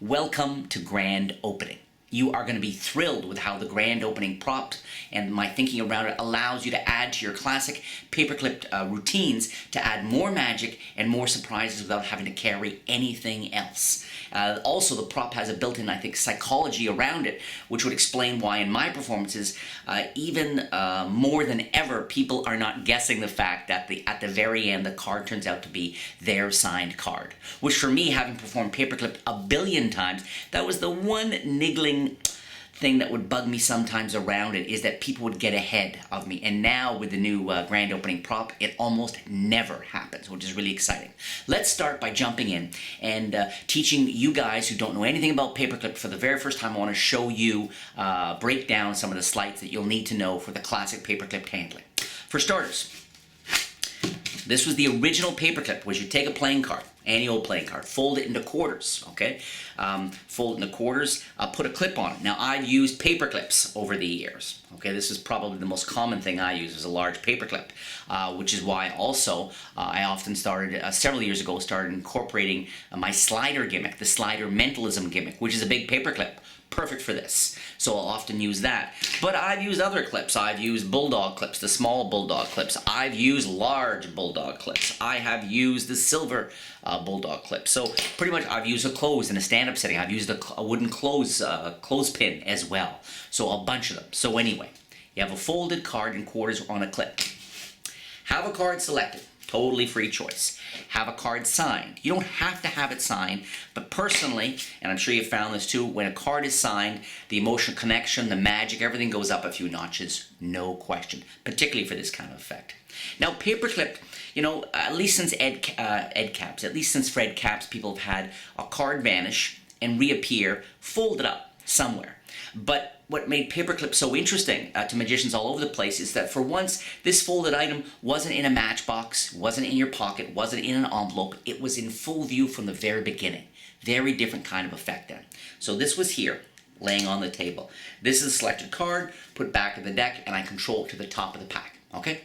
Welcome to Grand Opening. You are going to be thrilled with how the grand opening prop and my thinking around it allows you to add to your classic paperclip routines to add more magic and more surprises without having to carry anything else. Also, the prop has a built-in, I think, psychology around it, which would explain why in my performances, even more than ever, people are not guessing the fact that at the very end, the card turns out to be their signed card. Which for me, having performed paperclip a billion times, that was the one niggling thing that would bug me sometimes around it, is that people would get ahead of me. And now with the new grand opening prop, it almost never happens, which is really exciting. Let's start by jumping in and teaching you guys who don't know anything about paperclip for the very first time. I want to show you, break down some of the sleights that you'll need to know for the classic paperclip handling. For starters, this was the original paperclip, which you take a playing card, any old playing card, fold it into quarters, okay? Fold it into quarters, put a clip on it. Now, I've used paper clips over the years, okay? This is probably the most common thing I use, is a large paper clip, which is why also I often started, several years ago, started incorporating my slider gimmick, the slider mentalism gimmick, which is a big paper clip. Perfect for this, so I'll often use that. But I've used other clips. I've used bulldog clips, the small bulldog clips. I've used large bulldog clips. I have used the silver bulldog clip. So pretty much I've used a close in a stand-up setting. I've used a wooden clothespin as well. So a bunch of them. So anyway, you have a folded card in quarters on a clip. Have a card selected. Totally free choice. Have a card signed. You don't have to have it signed, but personally, and I'm sure you found this too, when a card is signed, the emotional connection, the magic, everything goes up a few notches, no question, particularly for this kind of effect. Now, paperclip, you know, at least since Ed Caps, at least since Fred Caps, people have had a card vanish and reappear folded up somewhere. But what made paperclip so interesting to magicians all over the place is that for once, this folded item wasn't in a matchbox, wasn't in your pocket, wasn't in an envelope. It was in full view from the very beginning. Very different kind of effect then. So this was here, laying on the table. This is a selected card, put back in the deck, and I control it to the top of the pack, okay?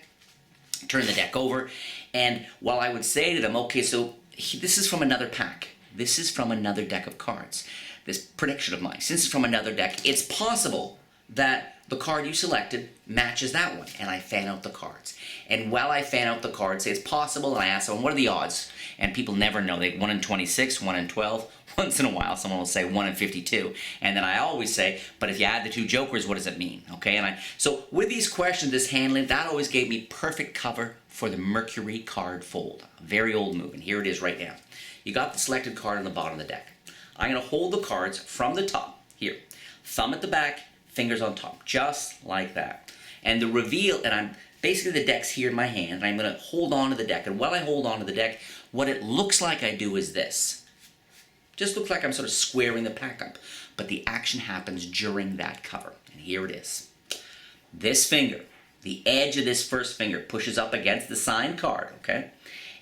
Turn the deck over, and while I would say to them, okay, so this is from another pack. This is from another deck of cards. This prediction of mine, since it's from another deck, it's possible that the card you selected matches that one, and I fan out the cards. And while I fan out the cards, say it's possible, and I ask them, what are the odds? And people never know. They 1 in 26, 1 in 12. Once in a while, someone will say 1 in 52. And then I always say, but if you add the two jokers, what does it mean? Okay, so with these questions, this handling, that always gave me perfect cover for the Mercury card fold. A very old move, and here it is right now. You got the selected card on the bottom of the deck. I'm going to hold the cards from the top, here. Thumb at the back, fingers on top, just like that. And the reveal, and I'm basically the deck's here in my hand, and I'm going to hold on to the deck. And while I hold on to the deck, what it looks like I do is this. Just looks like I'm sort of squaring the pack up. But the action happens during that cover. And here it is. This finger, the edge of this first finger pushes up against the signed card, okay?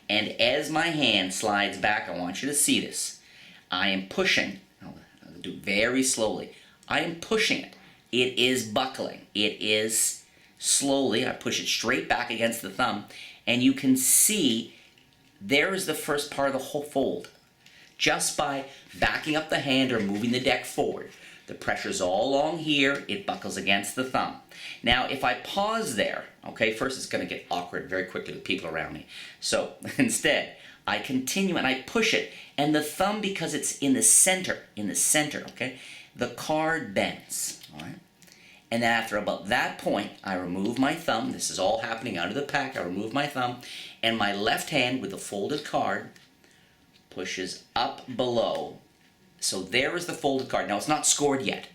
And as my hand slides back, I want you to see this. I am pushing, I'll do it very slowly, I am pushing it. It is buckling. It is slowly, I push it straight back against the thumb, and you can see there is the first part of the whole fold. Just by backing up the hand or moving the deck forward, the pressure's all along here, it buckles against the thumb. Now, if I pause there, okay, first it's going to get awkward very quickly with people around me. So, instead, I continue and I push it, and the thumb, because it's in the center, okay, the card bends, all right? And then after about that point, I remove my thumb. This is all happening out of the pack. I remove my thumb, and my left hand with the folded card pushes up below. So there is the folded card. Now, it's not scored yet,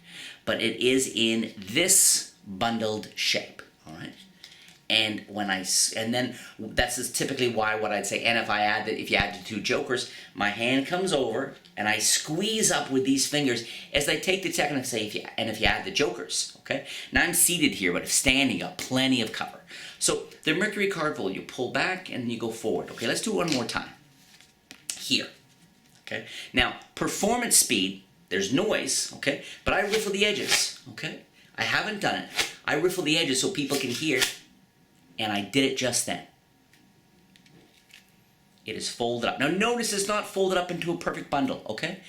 but it is in this bundled shape, all right? And then that's typically why what I'd say. And if you add the two jokers, my hand comes over and I squeeze up with these fingers as I take the deck and I say, if you add the jokers, okay. Now I'm seated here, but if standing up, plenty of cover. So the Mercury card fold, you pull back and you go forward. Okay, let's do it one more time. Here, okay. Now performance speed, there's noise, okay, but I riffle the edges, okay. I haven't done it. I riffle the edges so people can hear. And I did it just then. it is folded up. Now notice it's not folded up into a perfect bundle, okay?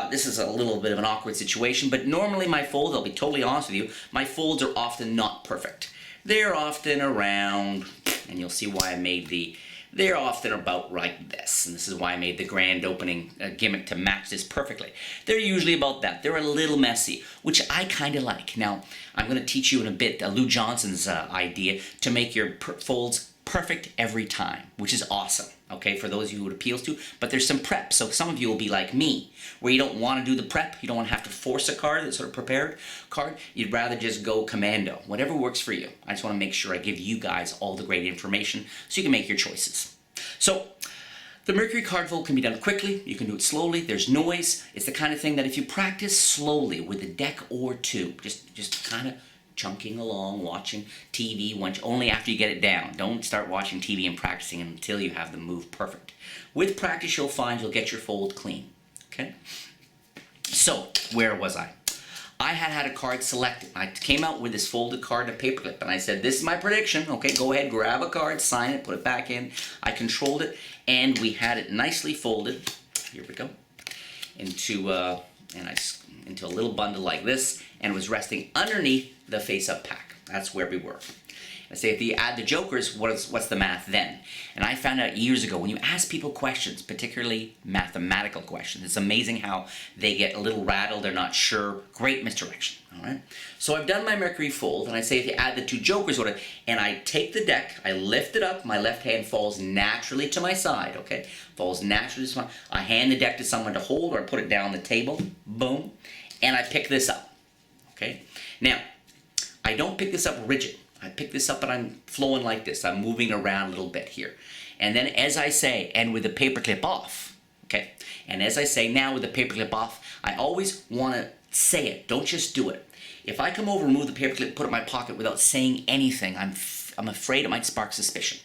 This is a little bit of an awkward situation, but normally my folds, I'll be totally honest with you, my folds are often not perfect. They're often around, and you'll see why I made they're often about like this, and this is why I made the grand opening gimmick to match this perfectly. They're usually about that. They're a little messy, which I kind of like. Now, I'm going to teach you in a bit Lou Johnson's idea to make your folds perfect every time, which is awesome, okay, for those of you who it appeals to. But there's some prep, so some of you will be like me, where you don't want to do the prep, you don't want to have to force a card, that sort of prepared card. You'd rather just go commando, whatever works for you. I just want to make sure I give you guys all the great information so you can make your choices. So, the Mercury card fold can be done quickly, you can do it slowly, there's noise. It's the kind of thing that if you practice slowly with a deck or two, just kind of chunking along, watching TV only after you get it down. Don't start watching TV and practicing until you have the move perfect. With practice, you'll find you'll get your fold clean. Okay? So, where was I? I had a card selected. I came out with this folded card and a paperclip, and I said, this is my prediction. Okay, go ahead, grab a card, sign it, put it back in. I controlled it, and we had it nicely folded. Here we go. Into a little bundle like this, and it was resting underneath the face-up pack. That's where we were. I say if you add the jokers, what's the math then? And I found out years ago, when you ask people questions, particularly mathematical questions, it's amazing how they get a little rattled, they're not sure. Great misdirection, all right? So I've done my Mercury fold, and I say if you add the two jokers, and I take the deck, I lift it up, my left hand falls naturally to my side, okay? Falls naturally to my side. I hand the deck to someone to hold, or I put it down on the table, boom, and I pick this up, okay? Now, I don't pick this up rigid. I pick this up and I'm flowing like this. I'm moving around a little bit here. And then as I say, and with the paperclip off, okay? And as I say now with the paperclip off, I always want to say it. Don't just do it. If I come over, remove the paperclip, put it in my pocket without saying anything, I'm afraid it might spark suspicion.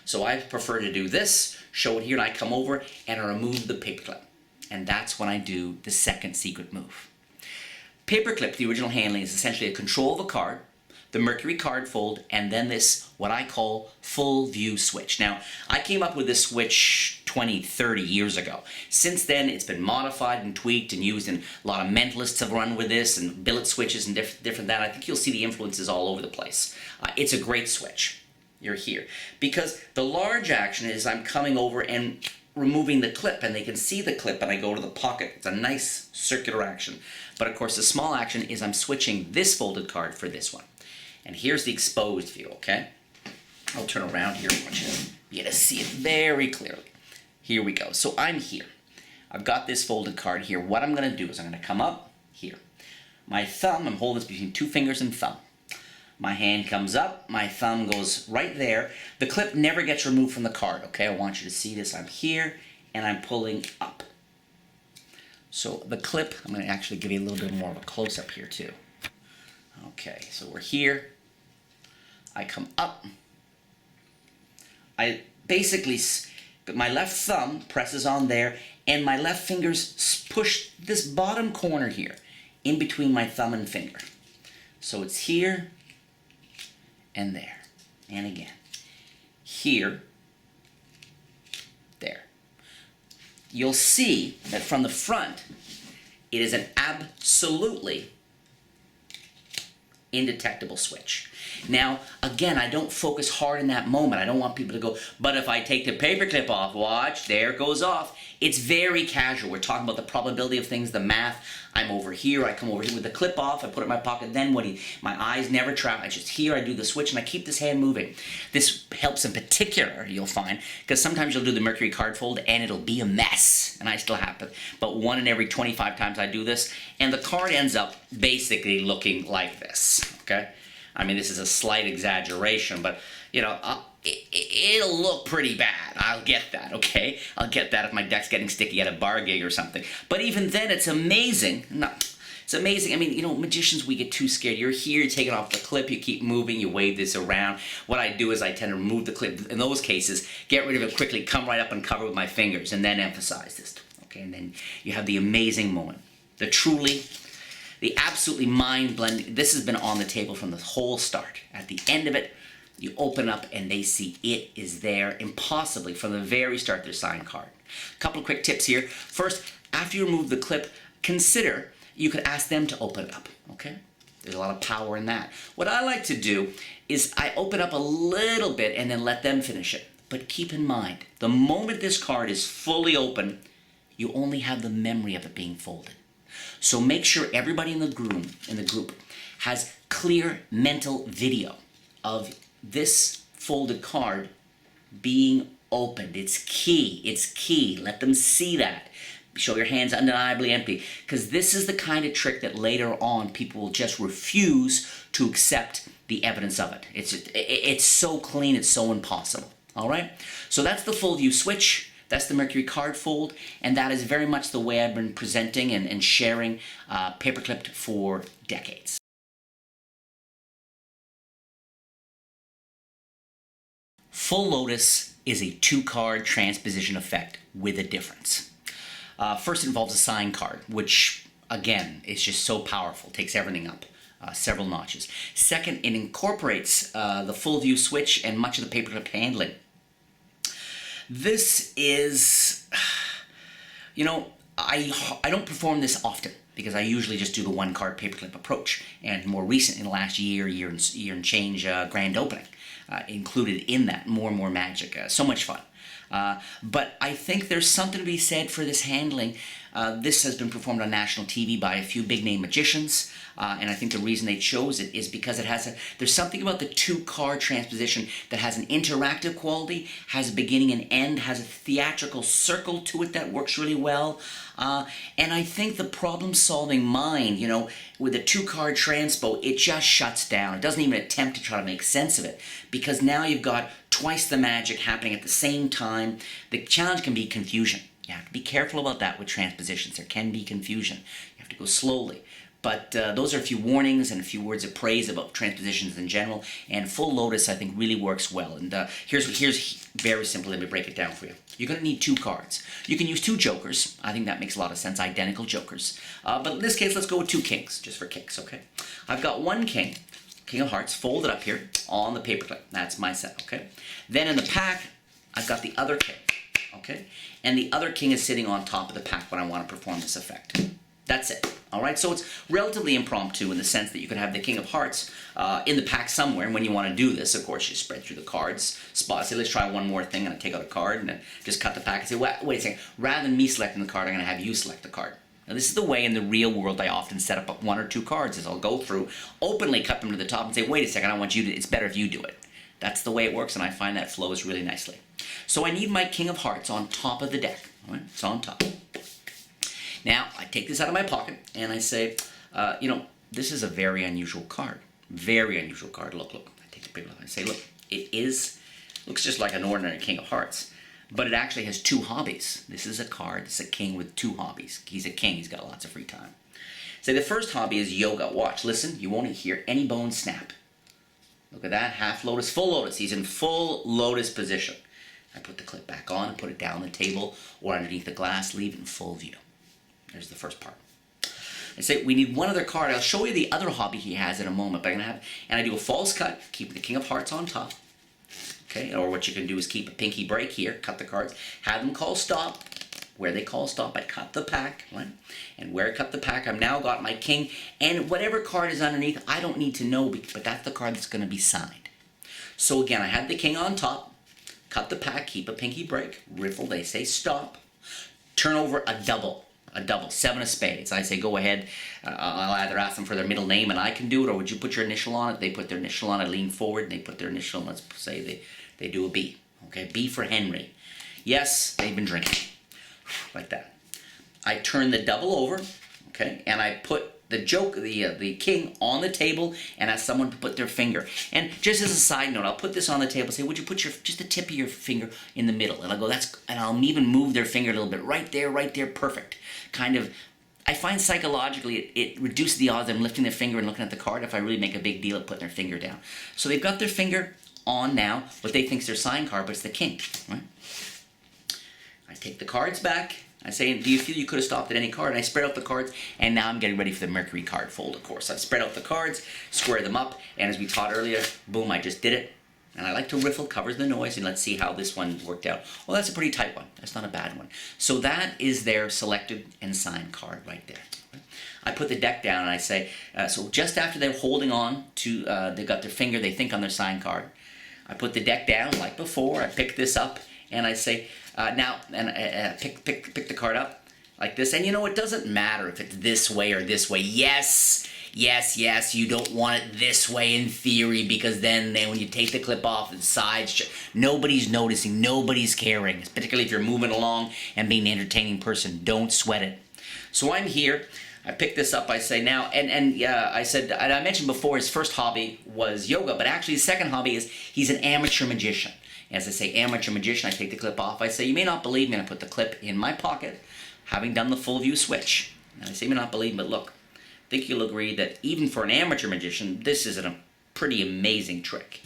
So I prefer to do this, show it here, and I come over and I remove the paperclip. And that's when I do the second secret move. Paperclip, the original handling, is essentially a control of a card, the Mercury card fold, and then this, what I call full view switch. Now, I came up with this switch 20, 30 years ago. Since then, it's been modified and tweaked and used, and a lot of mentalists have run with this, and billet switches and different that. I think you'll see the influences all over the place. It's a great switch. You're here. Because the large action is I'm coming over and removing the clip, and they can see the clip, and I go to the pocket. It's a nice circular action. But of course, the small action is I'm switching this folded card for this one. And here's the exposed view, okay? I'll turn around here. I want you to be able to see it very clearly. Here we go. So I'm here. I've got this folded card here. What I'm going to do is I'm going to come up here. My thumb, I'm holding this between two fingers and thumb. My hand comes up. My thumb goes right there. The clip never gets removed from the card, okay? I want you to see this. I'm here, and I'm pulling up. So the clip, I'm going to actually give you a little bit more of a close-up here, too. Okay, so we're here. I come up. I basically, my left thumb presses on there, and my left fingers push this bottom corner here, in between my thumb and finger. So it's here, and there, and again. Here, there. You'll see that from the front, it is an absolutely indetectable switch. Now, again, I don't focus hard in that moment. I don't want people to go, but if I take the paperclip off, watch, there it goes off. It's very casual. We're talking about the probability of things, the math. I'm over here, I come over here with the clip off, I put it in my pocket, then my eyes never travel. I just here, I do the switch, and I keep this hand moving. This helps in particular, you'll find, because sometimes you'll do the Mercury card fold, and it'll be a mess, and I still happen. But 1 in every 25 times I do this, and the card ends up basically looking like this, okay? I mean, this is a slight exaggeration, but, you know, it'll look pretty bad. I'll get that, okay? I'll get that if my deck's getting sticky at a bar gig or something. But even then, it's amazing. No, it's amazing. I mean, you know, magicians, we get too scared. You're here, you're taking off the clip, you keep moving, you wave this around. What I do is I tend to remove the clip. In those cases, get rid of it quickly, come right up and cover with my fingers, and then emphasize this, okay? And then you have the amazing moment. The absolutely mind-blending, this has been on the table from the whole start. At the end of it, You open up and they see it is there impossibly from the very start their sign card. A couple of quick tips here. First, after you remove the clip, consider you could ask them to open it up, okay? There's a lot of power in that. What I like to do is I open up a little bit and then let them finish it. But keep in mind, the moment this card is fully open, you only have the memory of it being folded. So make sure everybody in the group has clear mental video of this folded card being opened. It's key. It's key. Let them see that. Show your hands undeniably empty, because this is the kind of trick that later on people will just refuse to accept the evidence of it. It's so clean, it's so impossible. All right? So that's the full view switch. That's the Mercury card fold, and that is very much the way I've been presenting and sharing Paperclipped for decades. Full Lotus is a 2-card transposition effect with a difference. First, it involves a sign card, which, again, is just so powerful. It takes everything up several notches. Second, it incorporates the full view switch and much of the paperclip handling. This is, you know, I don't perform this often because I usually just do the 1-card paperclip approach. And more recent, in the last year and change, grand opening included in that. More and more magic. So much fun. But I think there's something to be said for this handling. This has been performed on national TV by a few big-name magicians, and I think the reason they chose it is because it has there's something about the 2-card transposition that has an interactive quality, has a beginning and end, has a theatrical circle to it that works really well. And I think the problem-solving mind, you know, with the 2-card transpo, it just shuts down. It doesn't even attempt to try to make sense of it, because now you've got twice the magic happening at the same time. The challenge can be confusion. You have to be careful about that with transpositions. There can be confusion. You have to go slowly. But those are a few warnings and a few words of praise about transpositions in general. And Full Lotus, I think, really works well. And here's very simple. Let me break it down for you. You're going to need 2 cards. You can use 2 jokers. I think that makes a lot of sense. Identical jokers. But in this case, let's go with 2 kings, just for kicks, okay? I've got 1 king, King of Hearts, folded up here on the paperclip. That's my set, okay? Then in the pack, I've got the other king, okay? And the other king is sitting on top of the pack when I want to perform this effect. That's it. All right, so it's relatively impromptu in the sense that you could have the King of Hearts in the pack somewhere, and when you want to do this, of course, you spread through the cards, spot, say, let's try one more thing, and I take out a card, and then just cut the pack and say, wait a second, rather than me selecting the card, I'm going to have you select the card. Now, this is the way in the real world I often set up 1 or 2 cards, is I'll go through, openly cut them to the top, and say, wait a second, I want you to, it's better if you do it. That's the way it works, and I find that flows really nicely. So I need my King of Hearts on top of the deck. All right? It's on top. Now, I take this out of my pocket, and I say, you know, this is a very unusual card. Very unusual card. Look. I take the paper and I say, look, looks just like an ordinary King of Hearts, but it actually has 2 hobbies. This is a card. It's a king with 2 hobbies. He's a king. He's got lots of free time. Say the first hobby is yoga. Watch, listen. You won't hear any bones snap. Look at that. Half lotus, full lotus. He's in full lotus position. I put the clip back on and put it down the table or underneath the glass, leave it in full view. There's the first part. I say we need 1 other card. I'll show you the other hobby he has in a moment, but I'm gonna have, and I do a false cut, keep the King of Hearts on top. Okay, or what you can do is keep a pinky break here, cut the cards, have them call stop. Where they call stop, I cut the pack, right? And where I cut the pack, I've now got my king, and whatever card is underneath, I don't need to know, but that's the card that's gonna be signed. So again, I had the king on top, cut the pack, keep a pinky break, riffle, they say stop, turn over a double, 7 of spades. I say go ahead, I'll either ask them for their middle name and I can do it, or would you put your initial on it? They put their initial on it, lean forward, and they put their initial, and let's say they do a B. Okay, B for Henry. Yes, they've been drinking. Like that. I turn the double over, okay, and I put the king on the table and ask someone to put their finger. And just as a side note, I'll put this on the table and say, would you put just the tip of your finger in the middle? And I'll go, and I'll even move their finger a little bit. Right there, perfect. Kind of, I find psychologically it reduces the odds of them lifting their finger and looking at the card if I really make a big deal of putting their finger down. So they've got their finger on now, what they think is their sign card, but it's the king, right? I take the cards back. I say, do you feel you could have stopped at any card? And I spread out the cards, and now I'm getting ready for the Mercury card fold, of course. I've spread out the cards, square them up, and as we taught earlier, boom, I just did it. And I like to riffle, covers the noise, and let's see how this one worked out. Well, that's a pretty tight one. That's not a bad one. So that is their selected and signed card right there. I put the deck down and I say, so just after they're holding on to, they've got their finger, they think, on their signed card. I put the deck down like before. I pick this up and I say, now, and pick the card up like this. And you know, it doesn't matter if it's this way or this way. Yes, you don't want it this way in theory, because then when you take the clip off, the sides, nobody's noticing, nobody's caring, particularly if you're moving along and being an entertaining person. Don't sweat it. So I'm here. I pick this up, I say now, I said, and I mentioned before his first hobby was yoga, but actually his second hobby is he's an amateur magician. As I say, amateur magician, I take the clip off. I say, you may not believe me, and I put the clip in my pocket, having done the full view switch. And I say, you may not believe me, but look, I think you'll agree that even for an amateur magician, this is a pretty amazing trick.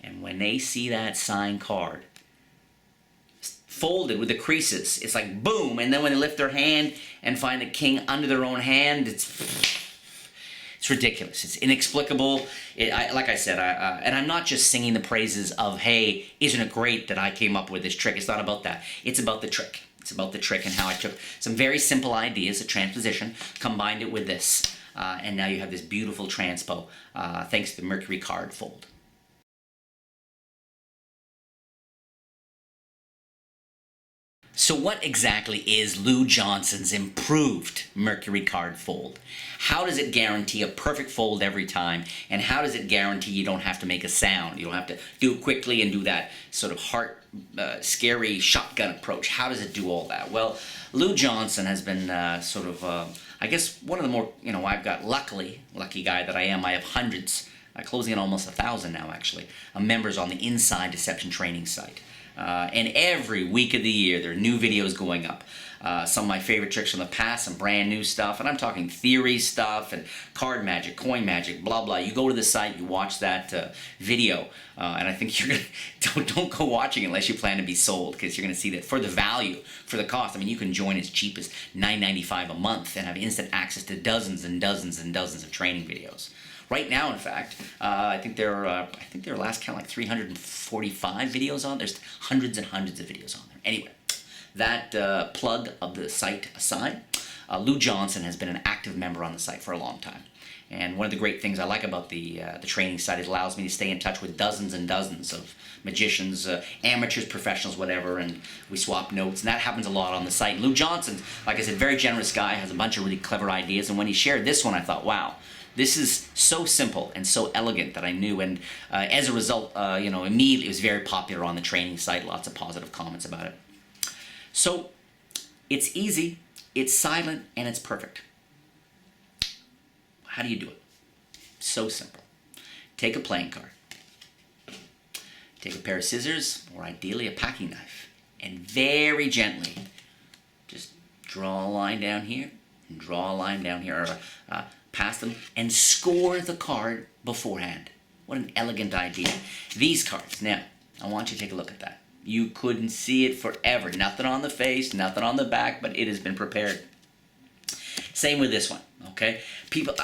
And when they see that signed card, folded with the creases, it's like boom, and then when they lift their hand and find the king under their own hand, it's ridiculous. It's inexplicable. Like I said, and I'm not just singing the praises of, hey, isn't it great that I came up with this trick. It's not about that. It's about the trick. It's about the trick and how I took some very simple ideas, a transposition, combined it with this, and now you have this beautiful transpo, thanks to the Mercury card fold. So what exactly is Lou Johnson's improved Mercury card fold? How does it guarantee a perfect fold every time? And how does it guarantee you don't have to make a sound? You don't have to do it quickly and do that sort of scary shotgun approach. How does it do all that? Well, Lou Johnson has been I guess one of the more, I've got lucky guy that I am. I have hundreds, closing in almost 1,000 now actually, members on the Inside Deception training site. And every week of the year, there are new videos going up. Some of my favorite tricks from the past, some brand new stuff, and I'm talking theory stuff and card magic, coin magic, blah, blah. You go to the site, you watch that video, and I think you're gonna, don't go watching it unless you plan to be sold, because you're going to see that for the value, for the cost, I mean, you can join as cheap as $9.95 a month and have instant access to dozens and dozens and dozens of training videos. Right now, in fact, I think there are last count like 345 videos on. There's hundreds and hundreds of videos on there. Anyway, that plug of the site aside, Lou Johnson has been an active member on the site for a long time. And one of the great things I like about the training site, it allows me to stay in touch with dozens and dozens of magicians, amateurs, professionals, whatever, and we swap notes, and that happens a lot on the site. And Lou Johnson, like I said, very generous guy, has a bunch of really clever ideas, and when he shared this one, I thought, wow, this is so simple and so elegant that I knew, and as a result, immediately it was very popular on the training site, lots of positive comments about it. So, it's easy, it's silent, and it's perfect. How do you do it? So simple. Take a playing card. Take a pair of scissors, or ideally a packing knife, and very gently just draw a line down here, and draw a line down here, or past them, and score the card beforehand. What an elegant idea. These cards, now, I want you to take a look at that. You couldn't see it forever. Nothing on the face, nothing on the back, but it has been prepared. Same with this one, okay? People,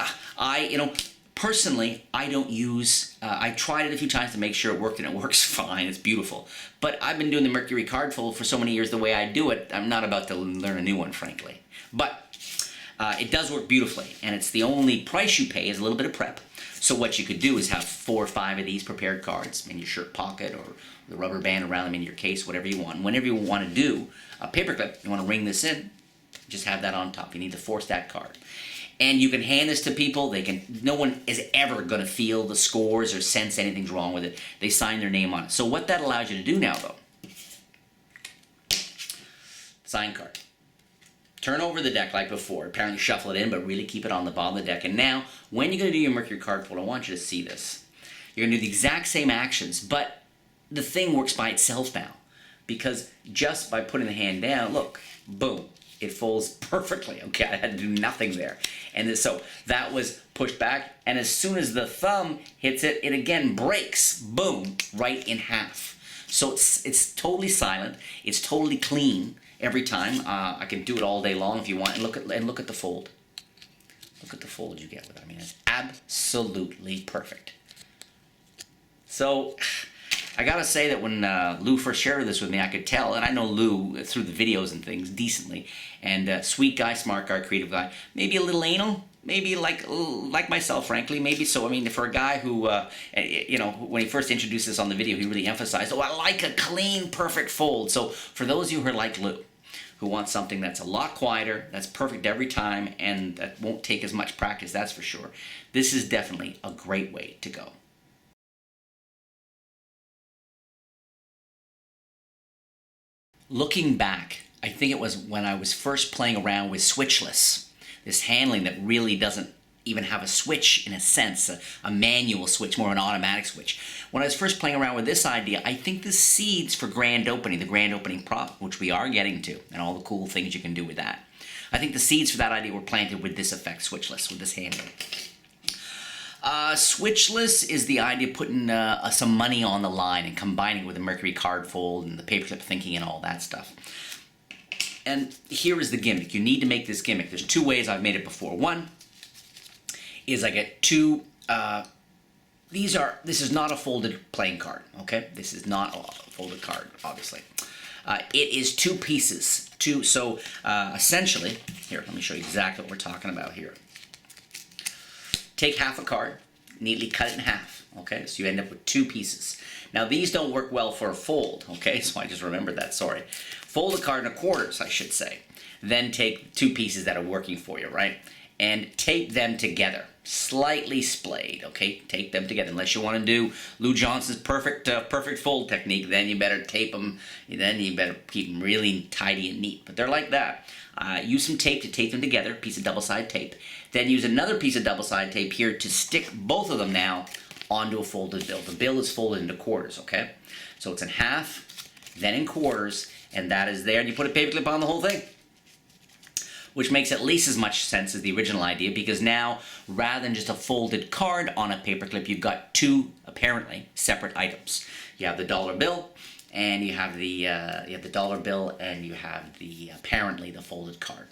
personally, I don't use, I tried it a few times to make sure it worked, and it works fine. It's beautiful. But I've been doing the Mercury card fold for so many years the way I do it, I'm not about to learn a new one, frankly. But it does work beautifully, and it's the only price you pay is a little bit of prep. So what you could do is have 4 or 5 of these prepared cards in your shirt pocket, or the rubber band around them in your case, whatever you want. Whenever you want to do a paperclip, you want to ring this in, just have that on top. You need the 4-stack card. And you can hand this to people. No one is ever going to feel the scores or sense anything's wrong with it. They sign their name on it. So what that allows you to do now, though, sign card. Turn over the deck like before. Apparently shuffle it in, but really keep it on the bottom of the deck. And now, when you're going to do your Mercury card fold, I want you to see this. You're going to do the exact same actions, but the thing works by itself now. Because just by putting the hand down, look, boom, it folds perfectly. Okay, I had to do nothing there. And so that was pushed back, and as soon as the thumb hits it, it again breaks, boom, right in half. So it's totally silent. It's totally clean every time. I can do it all day long if you want. And look at the fold. Look at the fold you get with it. I mean, it's absolutely perfect. So I gotta say that when Lou first shared this with me, I could tell, and I know Lou through the videos and things decently, and sweet guy, smart guy, creative guy, maybe a little anal, maybe like myself, frankly, maybe so. I mean, for a guy who, when he first introduced this on the video, he really emphasized, oh, I like a clean, perfect fold. So for those of you who are like Lou, who want something that's a lot quieter, that's perfect every time, and that won't take as much practice, that's for sure, this is definitely a great way to go. Looking back, I think it was when I was first playing around with switchless, this handling that really doesn't even have a switch in a sense, a manual switch, more an automatic switch. When I was first playing around with this idea, I think the seeds for grand opening, the grand opening prop, which we are getting to, and all the cool things you can do with that, I think the seeds for that idea were planted with this effect, switchless, with this handling. Switchless is the idea of putting some money on the line and combining it with the Mercury card fold and the paperclip thinking and all that stuff. And here is the gimmick. You need to make this gimmick. There's two ways I've made it before. One is I get two, this is not a folded playing card, okay? This is not a folded card, obviously. It is two pieces. Essentially, here, let me show you exactly what we're talking about here. Take half a card, neatly cut it in half, okay? So you end up with two pieces. Now these don't work well for a fold, okay? So I just remembered that, sorry. Fold a card in quarters, I should say. Then take two pieces that are working for you, right? And tape them together, slightly splayed, okay? Tape them together. Unless you want to do Lou Johnson's perfect fold technique, then you better tape them, then you better keep them really tidy and neat. But they're like that. Use some tape to tape them together, piece of double-sided tape. Then use another piece of double-sided tape here to stick both of them now onto a folded bill. The bill is folded into quarters, okay? So it's in half, then in quarters, and that is there. And you put a paperclip on the whole thing, which makes at least as much sense as the original idea, because now, rather than just a folded card on a paperclip, you've got two apparently separate items. You have the dollar bill, and you have the dollar bill, and you have the apparently the folded card.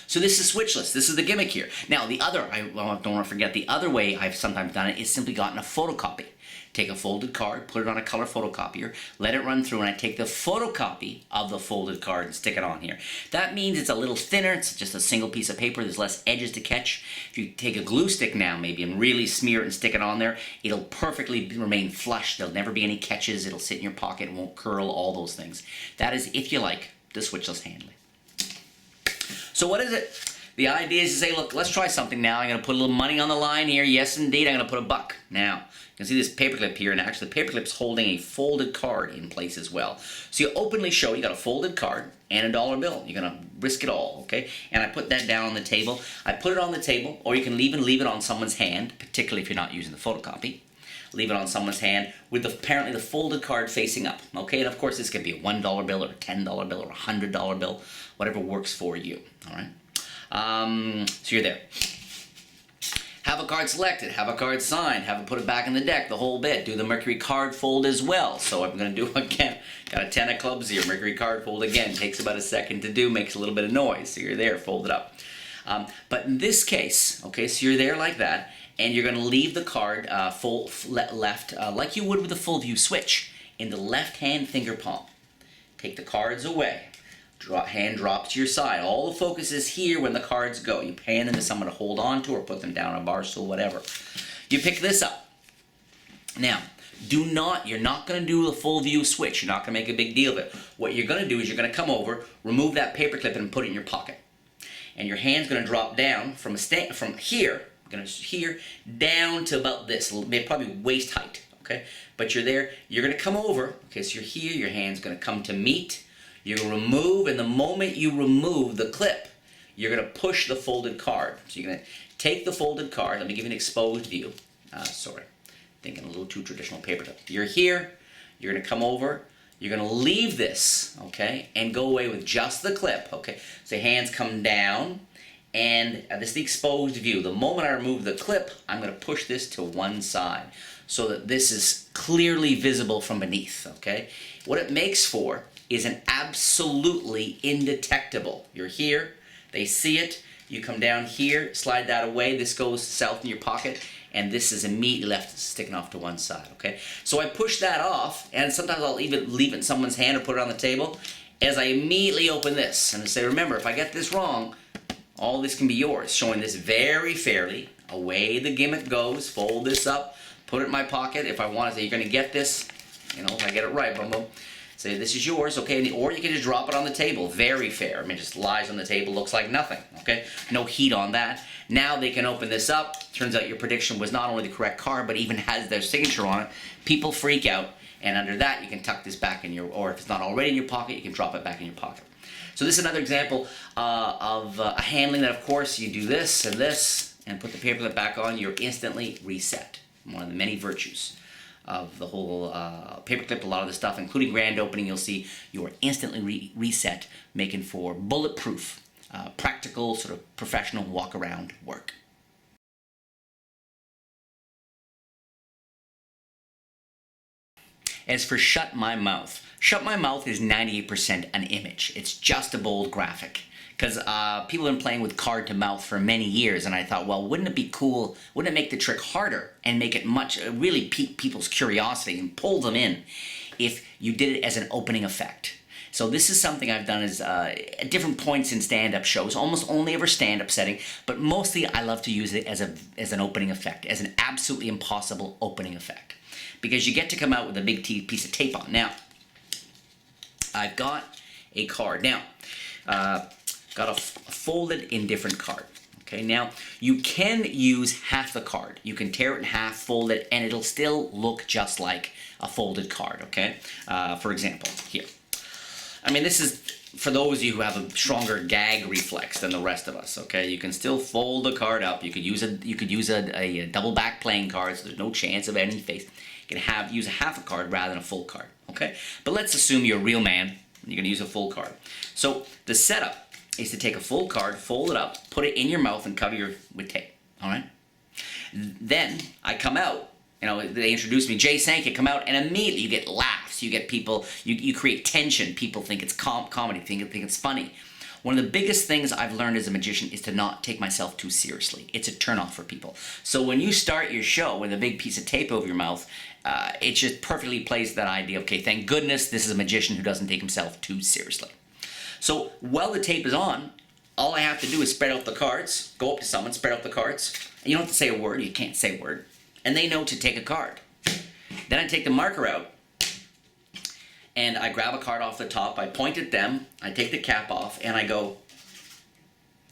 So this is switchless. This is the gimmick here. Now the other, I don't want to forget, the other way I've sometimes done it is simply gotten a photocopy. Take a folded card, put it on a color photocopier, let it run through, and I take the photocopy of the folded card and stick it on here. That means it's a little thinner, it's just a single piece of paper, there's less edges to catch. If you take a glue stick now maybe and really smear it and stick it on there, it'll perfectly remain flush, there'll never be any catches, it'll sit in your pocket, it won't curl, all those things. That is, if you like, the switchless handling. So what is it? The idea is to say, look, let's try something now. I'm going to put a little money on the line here. Yes, indeed, I'm going to put $1. Now, you can see this paperclip here, and actually the paperclip's holding a folded card in place as well. So you openly show you got a folded card and a dollar bill. You're going to risk it all, okay? And I put that down on the table. I put it on the table, or you can even leave it on someone's hand, particularly if you're not using the photocopy. Leave it on someone's hand with apparently the folded card facing up, okay? And of course, this could be a $1 bill or a $10 bill or a $100 bill, whatever works for you, all right? So you're there. Have a card selected, have a card signed, have it put it back in the deck, the whole bit. Do the Mercury card fold as well. So I'm going to do again, got a 10 of clubs here, Mercury card fold again. Takes about a second to do, makes a little bit of noise. So you're there, fold it up. But in this case, okay, so you're there like that, and you're going to leave the card left like you would with a full view switch in the left-hand finger palm. Take the cards away. Hand drops to your side. All the focus is here when the cards go. You hand them to someone to hold on to or put them down on a bar stool, whatever. You pick this up. Now, you're not going to do the full view switch. You're not going to make a big deal of it. What you're going to do is you're going to come over, remove that paperclip and put it in your pocket. And your hand's going to drop down from here, down to about this, probably waist height, okay? But you're there, you're going to come over, okay, so you're here, your hand's going to come to meet. You're going to remove, and the moment you remove the clip, you're going to push the folded card. So you're going to take the folded card. Let me give you an exposed view. Sorry, thinking a little too traditional paperclip. You're here. You're going to come over. You're going to leave this, okay, and go away with just the clip, okay. So hands come down, and this is the exposed view. The moment I remove the clip, I'm going to push this to one side so that this is clearly visible from beneath, okay. What it makes for is an absolutely indetectable. You're here, they see it, you come down here, slide that away, this goes south in your pocket, and this is immediately left sticking off to one side, okay? So I push that off, and sometimes I'll even leave it in someone's hand or put it on the table, as I immediately open this, and I say, remember, if I get this wrong, all this can be yours, showing this very fairly. Away the gimmick goes, fold this up, put it in my pocket. If I want to say, you're going to get this, you know, if I get it right, boom, boom. Say, this is yours, okay? Or you can just drop it on the table. Very fair. I mean, it just lies on the table, looks like nothing, okay? No heat on that. Now they can open this up. Turns out your prediction was not only the correct card, but even has their signature on it. People freak out, and under that, you can tuck this back in your, or if it's not already in your pocket, you can drop it back in your pocket. So this is another example of a handling that, of course, you do this, and put the paper clip back on, you're instantly reset. One of the many virtues of the whole paperclip, a lot of the stuff, including grand opening, you'll see you are instantly reset, making for bulletproof, practical, sort of professional walk-around work. As for Shut My Mouth is 98% an image. It's just a bold graphic. Because people have been playing with card to mouth for many years, and I thought, well, wouldn't it be cool, wouldn't it make the trick harder and make it really pique people's curiosity and pull them in if you did it as an opening effect? So this is something I've done at different points in stand-up shows, almost only ever stand-up setting, but mostly I love to use it as an opening effect, as an absolutely impossible opening effect. Because you get to come out with a big piece of tape on. Now, I've got a card. Now, got a folded indifferent card. Okay, now you can use half the card. You can tear it in half, fold it, and it'll still look just like a folded card. Okay, for example, here. I mean, this is for those of you who have a stronger gag reflex than the rest of us. Okay, you can still fold the card up. You could use a double back playing card, so there's no chance of any face. You can use a half a card rather than a full card. Okay, but let's assume you're a real man. You're going to use a full card. So the setup is to take a full card, fold it up, put it in your mouth, and cover with tape. All right. Then I come out. You know, they introduce me, Jay Sankey, come out, and immediately you get laughs. You get people. You create tension. People think it's comedy. Think it's funny. One of the biggest things I've learned as a magician is to not take myself too seriously. It's a turnoff for people. So when you start your show with a big piece of tape over your mouth, it just perfectly plays that idea. Okay, thank goodness this is a magician who doesn't take himself too seriously. So while the tape is on, all I have to do is spread out the cards, go up to someone, spread out the cards. And you don't have to say a word, you can't say a word. And they know to take a card. Then I take the marker out, and I grab a card off the top, I point at them, I take the cap off, and I go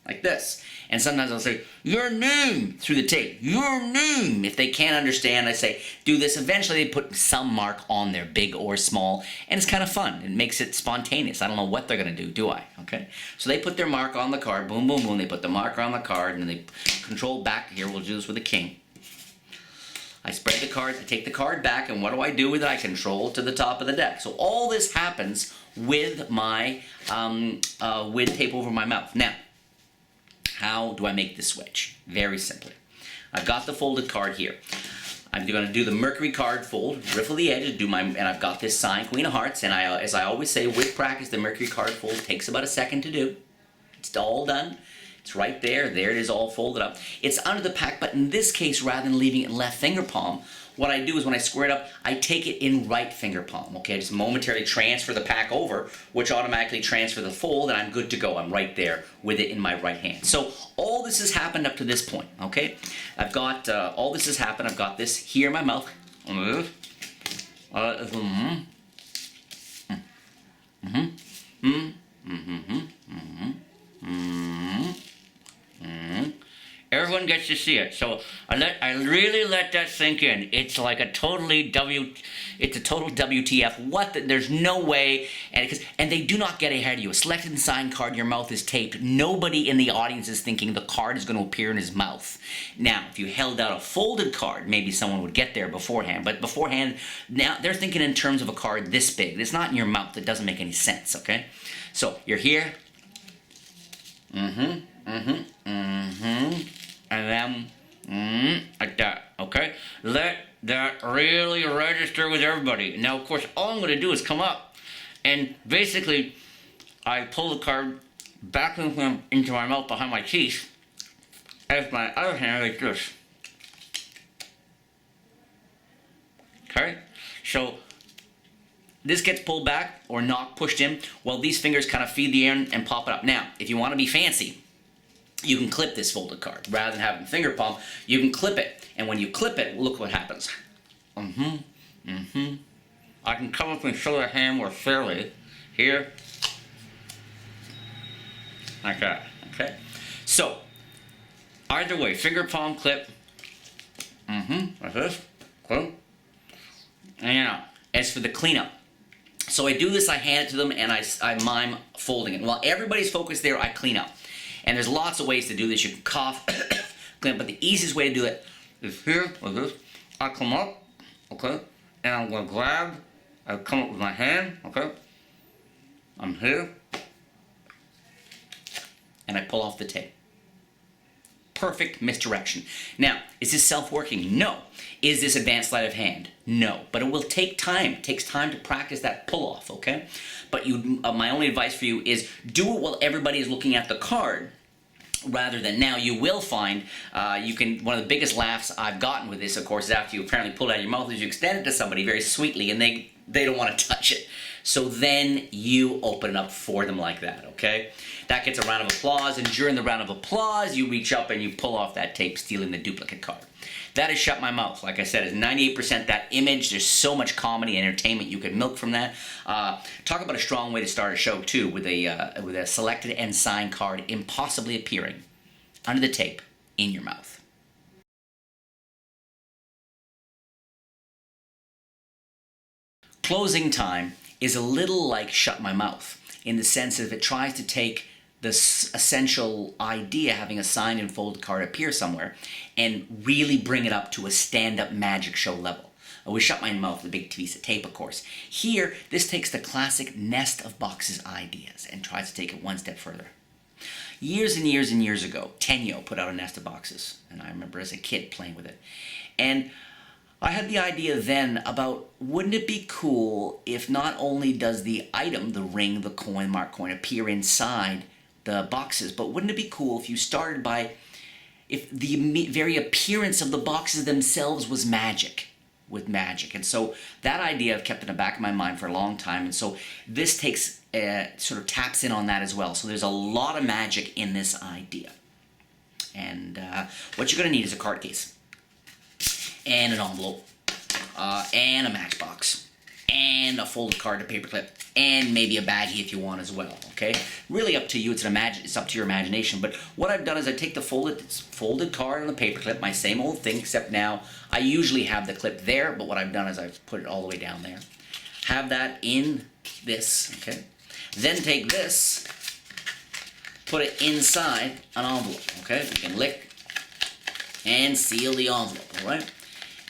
like this. And sometimes I'll say, your name, through the tape, your name. If they can't understand, I say, do this. Eventually they put some mark on there, big or small, and it's kind of fun. It makes it spontaneous. I don't know what they're going to do I? Okay? So they put their mark on the card, boom, boom, boom. They put the marker on the card, and they control back. Here, we'll do this with the king. I spread the cards, I take the card back, and what do I do with it? I control to the top of the deck. So all this happens with my, with tape over my mouth. Now, how do I make the switch? Very simply. I've got the folded card here. I'm going to do the Mercury card fold, riffle the edge, and I've got this sign, Queen of Hearts, and as I always say, with practice, the Mercury card fold takes about a second to do. It's all done. It's right there. There it is, all folded up. It's under the pack, but in this case, rather than leaving it in left finger palm, what I do is when I square it up, I take it in right finger palm. Okay, I just momentarily transfer the pack over, which automatically transfer the fold, and I'm good to go. I'm right there with it in my right hand. So all this has happened up to this point. Okay, I've got all this has happened. I've got this here in my mouth. Everyone gets to see it, so I really let that sink in. It's like a total WTF. There's no way, and they do not get ahead of you. A selected and signed card, your mouth is taped. Nobody in the audience is thinking the card is going to appear in his mouth. Now, if you held out a folded card, maybe someone would get there beforehand. But beforehand, now they're thinking in terms of a card this big. It's not in your mouth. It doesn't make any sense. Okay, so you're here. And then, like that, okay? Let that really register with everybody. Now, of course, all I'm going to do is come up, and basically, I pull the card back into my mouth behind my teeth, as my other hand like this. right? So this gets pulled back or not pushed in. Well, these fingers kind of feed the air and pop it up. Now, if you want to be fancy, you can clip this folded card. Rather than having finger pump, you can clip it. And when you clip it, look what happens. I can come up and show the hand more fairly here. Like that, okay? So, either way, finger palm clip. Like this, clip. And you know, as for the cleanup. So I do this, I hand it to them, and I mime folding it. While everybody's focused there, I clean up. And there's lots of ways to do this. You can cough, clean up, but the easiest way to do it is here, like this. I come up, okay, and I'm gonna grab, I come up with my hand, okay. I'm here, and I pull off the tape. Perfect misdirection. Now, is this self-working? No. Is this advanced sleight of hand? No. But it will take time. It takes time to practice that pull-off, okay? But my only advice for you is do it while everybody is looking at the card, rather than now. You will find one of the biggest laughs I've gotten with this, of course, is after you apparently pull it out of your mouth, is you extend it to somebody very sweetly, and they don't want to touch it. So then you open it up for them like that, okay? That gets a round of applause, and during the round of applause, you reach up and you pull off that tape, stealing the duplicate card. That is Shut My Mouth. Like I said, it's 98% that image. There's so much comedy and entertainment you can milk from that. Talk about a strong way to start a show, too, with a selected and signed card impossibly appearing under the tape in your mouth. Closing time is a little like Shut My Mouth, in the sense that it tries to take this essential idea, having a signed and folded card appear somewhere, and really bring it up to a stand-up magic show level. We Shut My Mouth, the big piece of tape, of course. Here, this takes the classic nest of boxes ideas and tries to take it one step further. Years and years and years ago, Tenyo put out a nest of boxes, and I remember as a kid playing with it. And I had the idea then about, wouldn't it be cool if not only does the item, the ring, the coin, marked coin, appear inside the boxes, but wouldn't it be cool if you started by, if the very appearance of the boxes themselves was magic, with magic. And so that idea I've kept in the back of my mind for a long time, and so this takes, sort of taps in on that as well. So there's a lot of magic in this idea. And what you're going to need is a card case, and an envelope, and a matchbox, and a folded card to paperclip, and maybe a baggie if you want as well, okay? Really up to you, it's up to your imagination, but what I've done is I take the folded card and the paperclip, my same old thing, except now I usually have the clip there, but what I've done is I've put it all the way down there. Have that in this, okay? Then take this, put it inside an envelope, okay? You can lick and seal the envelope, all right?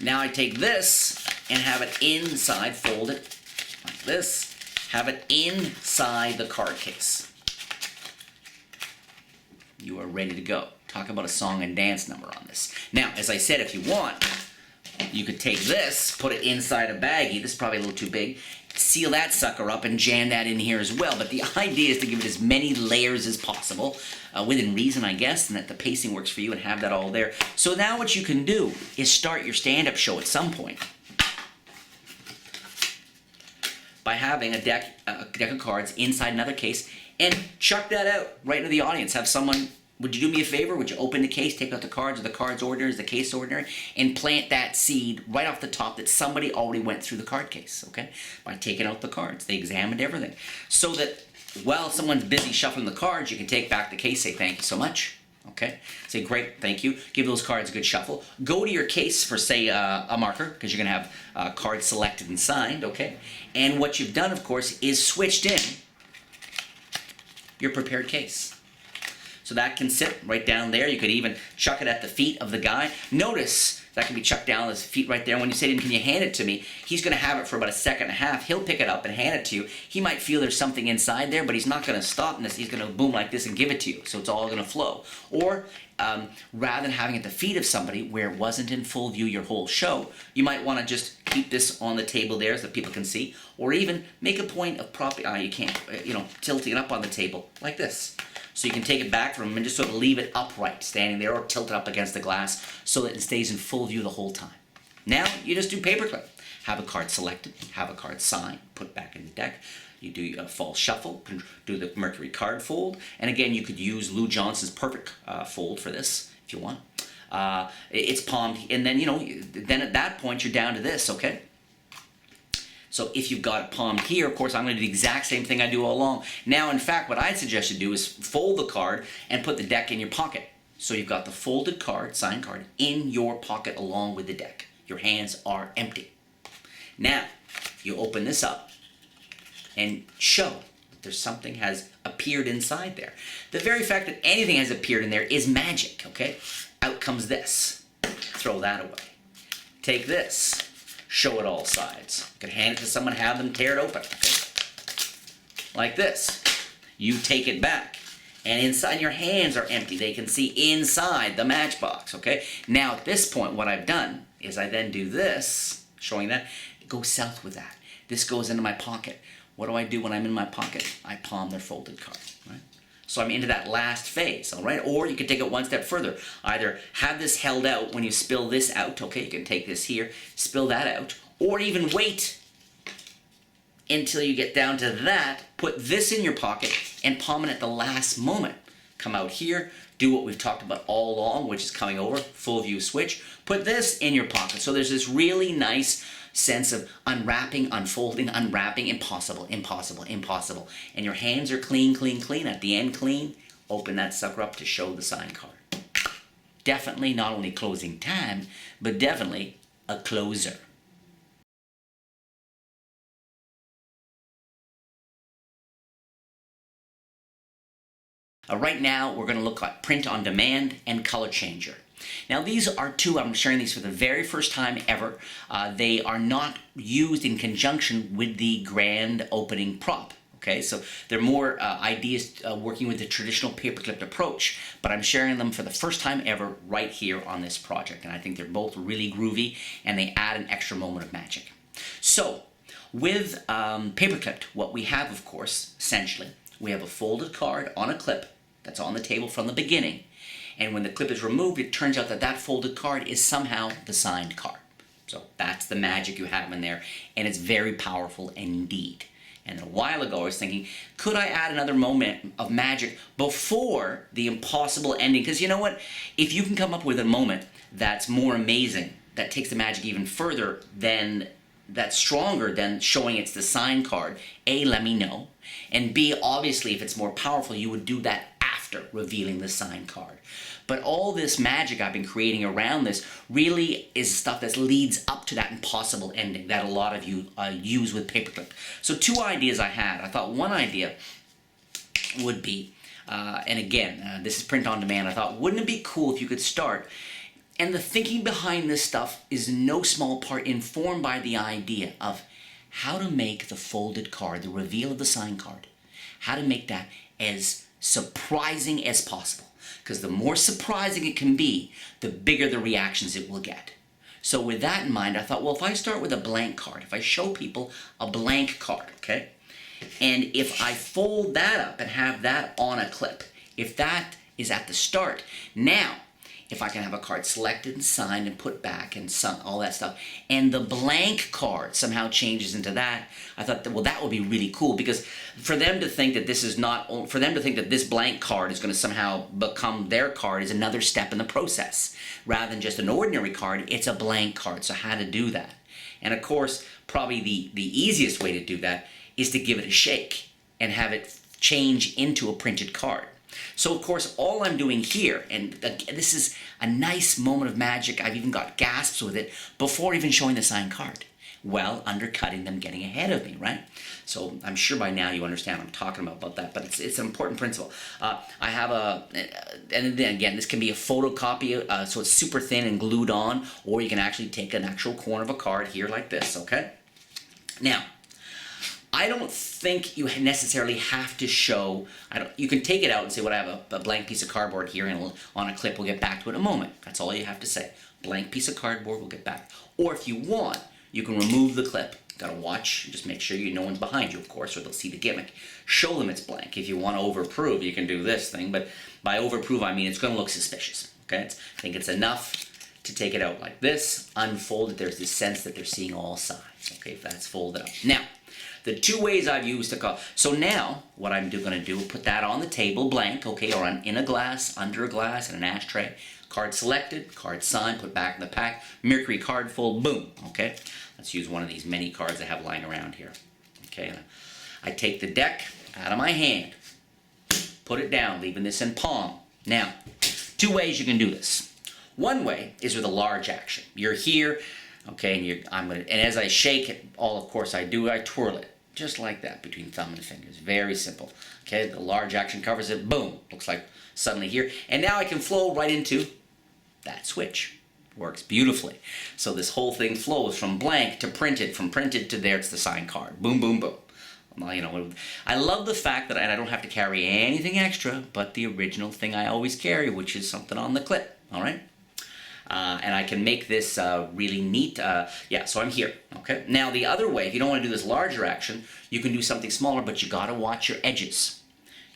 Now I take this and have it inside, fold it like this, have it inside the card case. You are ready to go. Talk about a song and dance number on this. Now, as I said, if you want, you could take this, put it inside a baggie. This is probably a little too big. Seal that sucker up and jam that in here as well. But the idea is to give it as many layers as possible, within reason, I guess, and that the pacing works for you, and have that all there. So now what you can do is start your stand-up show at some point by having a deck of cards inside another case, and chuck that out right into the audience. Have someone, would you do me a favor? Would you open the case, take out the cards? Are the cards ordinary? Is the case ordinary? And plant that seed right off the top that somebody already went through the card case, okay? By taking out the cards. They examined everything. So that while someone's busy shuffling the cards, you can take back the case, say thank you so much, okay? Say great, thank you. Give those cards a good shuffle. Go to your case for, say, a marker, because you're going to have cards selected and signed, okay? And what you've done, of course, is switched in your prepared case. So that can sit right down there. You could even chuck it at the feet of the guy. Notice that can be chucked down his feet right there. When you say to him, can you hand it to me? He's going to have it for about a second and a half. He'll pick it up and hand it to you. He might feel there's something inside there, but he's not going to stop this. He's going to boom like this and give it to you. So it's all going to flow. Or rather than having it at the feet of somebody where it wasn't in full view your whole show, you might want to just keep this on the table there so that people can see. Or even make a point of tilting it up on the table like this. So you can take it back from him and just sort of leave it upright, standing there, or tilt it up against the glass so that it stays in full view the whole time. Now, you just do paperclip. have a card selected, have a card signed, put back in the deck. You do a false shuffle, do the Mercury card fold, and again, you could use Lou Johnson's perfect fold for this if you want. It's palmed, and then then at that point you're down to this, okay? So if you've got it palmed here, of course, I'm going to do the exact same thing I do all along. Now, in fact, what I'd suggest you do is fold the card and put the deck in your pocket. So you've got the folded card, signed card, in your pocket along with the deck. Your hands are empty. Now, you open this up and show that there's something has appeared inside there. The very fact that anything has appeared in there is magic, okay? Out comes this. Throw that away. Take this. Show it all sides. You can hand it to someone, have them tear it open, okay? Like this. You take it back. And inside, your hands are empty. They can see inside the matchbox, okay? Now, at this point, what I've done is I then do this, showing that. Go south with that. This goes into my pocket. What do I do when I'm in my pocket? I palm their folded card, right? So I'm into that last phase, all right? Or you can take it one step further. Either have this held out when you spill this out, okay? You can take this here, spill that out, or even wait until you get down to that, put this in your pocket, and palm it at the last moment. Come out here, do what we've talked about all along, which is coming over, full view switch. Put this in your pocket. So there's this really nice sense of unwrapping, unfolding, unwrapping, impossible, impossible, impossible. And your hands are clean, clean, clean. At the end, clean. Open that sucker up to show the sign card. Definitely not only closing time, but definitely a closer. Right now, we're going to look at print on demand and color changer. Now, these are two, I'm sharing these for the very first time ever. They are not used in conjunction with the grand opening prop. Okay, so they're more ideas working with the traditional paperclip approach, but I'm sharing them for the first time ever right here on this project. And I think they're both really groovy and they add an extra moment of magic. So, with paperclipped, what we have, of course, essentially, we have a folded card on a clip that's on the table from the beginning. And when the clip is removed, it turns out that that folded card is somehow the signed card. So that's the magic you have in there, and it's very powerful indeed. And a while ago I was thinking, could I add another moment of magic before the impossible ending? Because you know what? If you can come up with a moment that's more amazing, that takes the magic even further, then that's stronger than showing it's the signed card, A, let me know. And B, obviously, if it's more powerful, you would do that after revealing the signed card. But all this magic I've been creating around this really is stuff that leads up to that impossible ending that a lot of you use with paperclip. So two ideas I had. I thought one idea would be, and again, this is print on demand, I thought, wouldn't it be cool if you could start? And the thinking behind this stuff is in no small part informed by the idea of how to make the folded card, the reveal of the signed card, how to make that as surprising as possible. Because the more surprising it can be, the bigger the reactions it will get. So with that in mind, I thought, well, if I start with a blank card, if I show people a blank card, okay, and if I fold that up and have that on a clip, if that is at the start, now, if I can have a card selected and signed and put back and all that stuff, and the blank card somehow changes into that, I thought, that, well, that would be really cool, because for them to think that this is not, for them to think that this blank card is going to somehow become their card is another step in the process. Rather than just an ordinary card, it's a blank card, so how to do that. And of course, probably the easiest way to do that is to give it a shake and have it change into a printed card. So, of course, all I'm doing here, and this is a nice moment of magic, I've even got gasps with it, before even showing the signed card. Well, undercutting them, getting ahead of me, right? So I'm sure by now you understand what I'm talking about that, but it's an important principle. I have and then again, this can be a photocopy, so it's super thin and glued on, or you can actually take an actual corner of a card here like this, okay? Now, I don't think you necessarily have to show, you can take it out and say, well, I have a blank piece of cardboard here and on a clip, we'll get back to it in a moment. That's all you have to say. Blank piece of cardboard, we'll get back. Or if you want, you can remove the clip. Gotta watch, just make sure no one's behind you, of course, or they'll see the gimmick. Show them it's blank. If you want to overprove, you can do this thing, but by overprove, I mean it's gonna look suspicious, okay? I think it's enough to take it out like this, unfold it. There's this sense that they're seeing all sides. Okay, if that's folded up. Now, the two ways I've used to call. So now, what I'm going to do, put that on the table blank, okay, or in a glass, under a glass, in an ashtray. Card selected, card signed, put back in the pack. Mercury card fold, boom, okay? Let's use one of these many cards I have lying around here. Okay, I take the deck out of my hand, put it down, leaving this in palm. Now, two ways you can do this. One way is with a large action. You're here, okay, and as I shake it, of course I twirl it, just like that, between thumb and fingers. Very simple. Okay, the large action covers it, boom, looks like suddenly here. And now I can flow right into that switch. Works beautifully. So this whole thing flows from blank to printed, from printed to there, it's the signed card. Boom, boom, boom. Well, you know, I love the fact that I don't have to carry anything extra but the original thing I always carry, which is something on the clip, all right? And I can make this really neat. Yeah, so I'm here, okay? Now, the other way, if you don't want to do this larger action, you can do something smaller, but you got to watch your edges.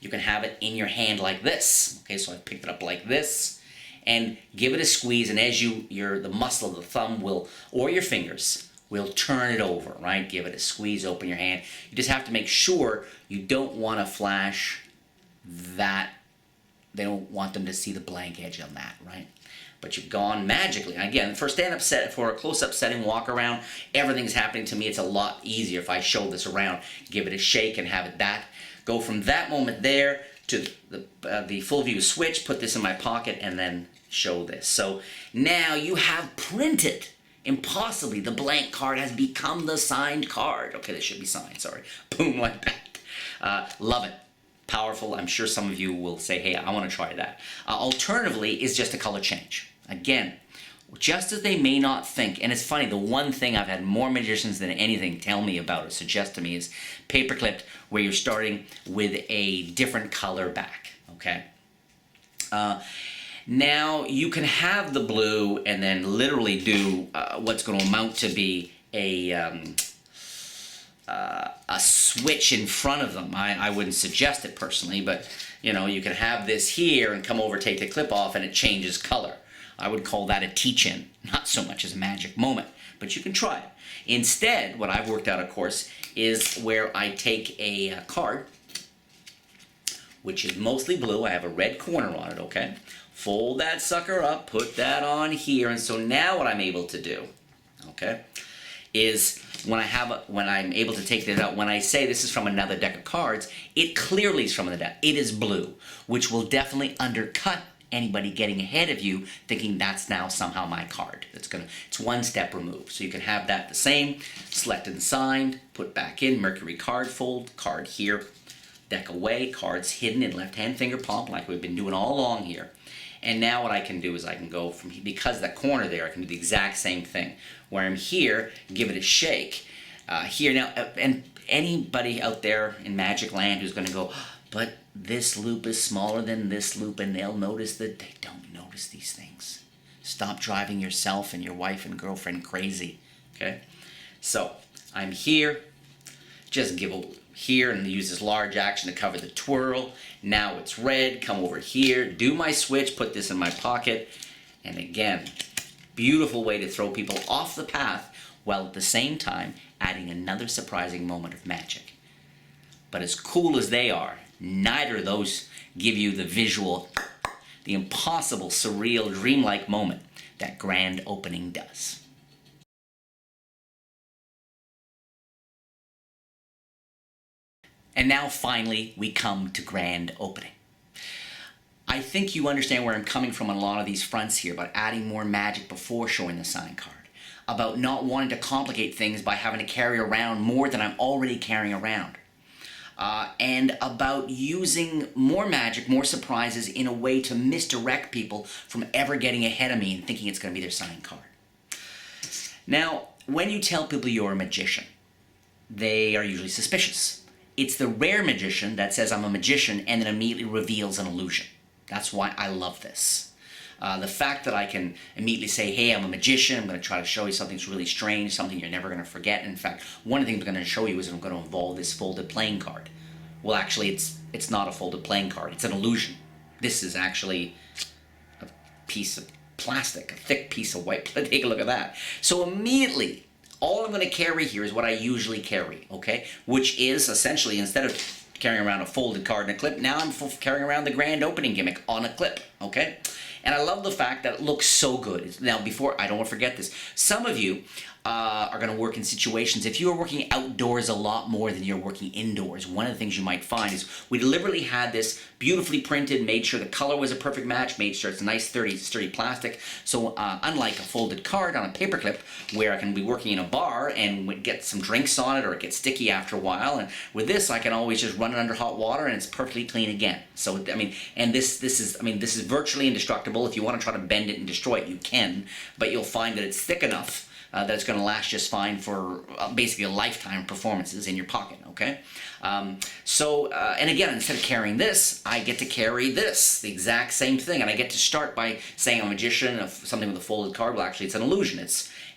You can have it in your hand like this. Okay, so I picked it up like this, and give it a squeeze, and as the muscle of the thumb will, or your fingers, will turn it over, right? Give it a squeeze, open your hand. You just have to make sure you don't want to flash that. They don't want them to see the blank edge on that, right? But you've gone magically. Again, for stand-up set, for a close-up setting, walk around, everything's happening to me. It's a lot easier if I show this around, give it a shake and have it go from that moment there to the full view switch, put this in my pocket, and then show this. So now you have printed, impossibly, the blank card has become the signed card. Okay, this should be signed, sorry. Boom, like that. Love it. Powerful. I'm sure some of you will say, hey, I want to try that. Alternatively is just a color change. Again, just as they may not think, and it's funny, the one thing I've had more magicians than anything tell me about or suggest to me is paperclipped, where you're starting with a different color back, okay? Now, you can have the blue and then literally do what's going to amount to be a switch in front of them. I wouldn't suggest it personally, but you know, you can have this here and come over, take the clip off, and it changes color. I would call that a teach-in, not so much as a magic moment, but you can try it. Instead, what I've worked out, of course, is where I take a card, which is mostly blue. I have a red corner on it, okay? Fold that sucker up, put that on here, and so now what I'm able to do, okay, is when I'm able to take this out, when I say this is from another deck of cards, it clearly is from the deck. It is blue, which will definitely undercut anybody getting ahead of you thinking that's now somehow my card. It's one step removed. So you can have that the same, selected and signed, put back in, Mercury card fold, card here, deck away, cards hidden in left-hand finger palm like we've been doing all along here. And now what I can do is I can go from, because that corner there, I can do the exact same thing. Where I'm here, give it a shake. Here now, and anybody out there in Magic Land who's going to go, but this loop is smaller than this loop, and they'll notice that they don't notice these things. Stop driving yourself and your wife and girlfriend crazy, okay? So, I'm here, just give a here and use this large action to cover the twirl. Now it's red, come over here, do my switch, put this in my pocket, and again, beautiful way to throw people off the path while at the same time adding another surprising moment of magic. But as cool as they are, neither of those give you the visual, the impossible, surreal, dreamlike moment that grand opening does. And now finally we come to grand opening. I think you understand where I'm coming from on a lot of these fronts here about adding more magic before showing the sign card. About not wanting to complicate things by having to carry around more than I'm already carrying around. And about using more magic, more surprises in a way to misdirect people from ever getting ahead of me and thinking it's going to be their sign card. Now, when you tell people you're a magician, they are usually suspicious. It's the rare magician that says I'm a magician and then immediately reveals an illusion. That's why I love this. The fact that I can immediately say, hey, I'm a magician, I'm going to try to show you something that's really strange, something you're never going to forget. In fact, one of the things I'm going to show you is I'm going to involve this folded playing card. Well, actually, it's not a folded playing card. It's an illusion. This is actually a piece of plastic, a thick piece of white plastic. Take a look at that. So immediately, all I'm going to carry here is what I usually carry, okay? Which is essentially, instead of carrying around a folded card and a clip, now I'm carrying around the grand opening gimmick on a clip, okay? And I love the fact that it looks so good. Now, before, I don't want to forget this. Some of you are going to work in situations, if you are working outdoors a lot more than you're working indoors, one of the things you might find is we deliberately had this beautifully printed, made sure the color was a perfect match, made sure it's nice, sturdy plastic. So unlike a folded card on a paperclip, where I can be working in a bar and get some drinks on it, or it gets sticky after a while, and with this I can always just run it under hot water and it's perfectly clean again. So I mean, and this is virtually indestructible. If you want to try to bend it and destroy it, you can, but you'll find that it's thick enough that it's going to last just fine for basically a lifetime of performances in your pocket, okay? And again, instead of carrying this, I get to carry this, the exact same thing, and I get to start by saying I'm a magician of something with a folded card. Well, actually, it's an illusion.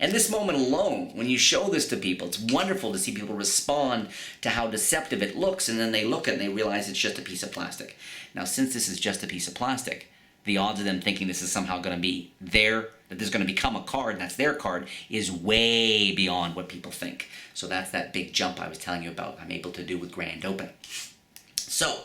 And this moment alone, when you show this to people, it's wonderful to see people respond to how deceptive it looks, and then they look at it and they realize it's just a piece of plastic. Now, since this is just a piece of plastic, the odds of them thinking this is somehow going to be that this is going to become a card and that's their card is way beyond what people think. So that's that big jump I was telling you about I'm able to do with grand opening. So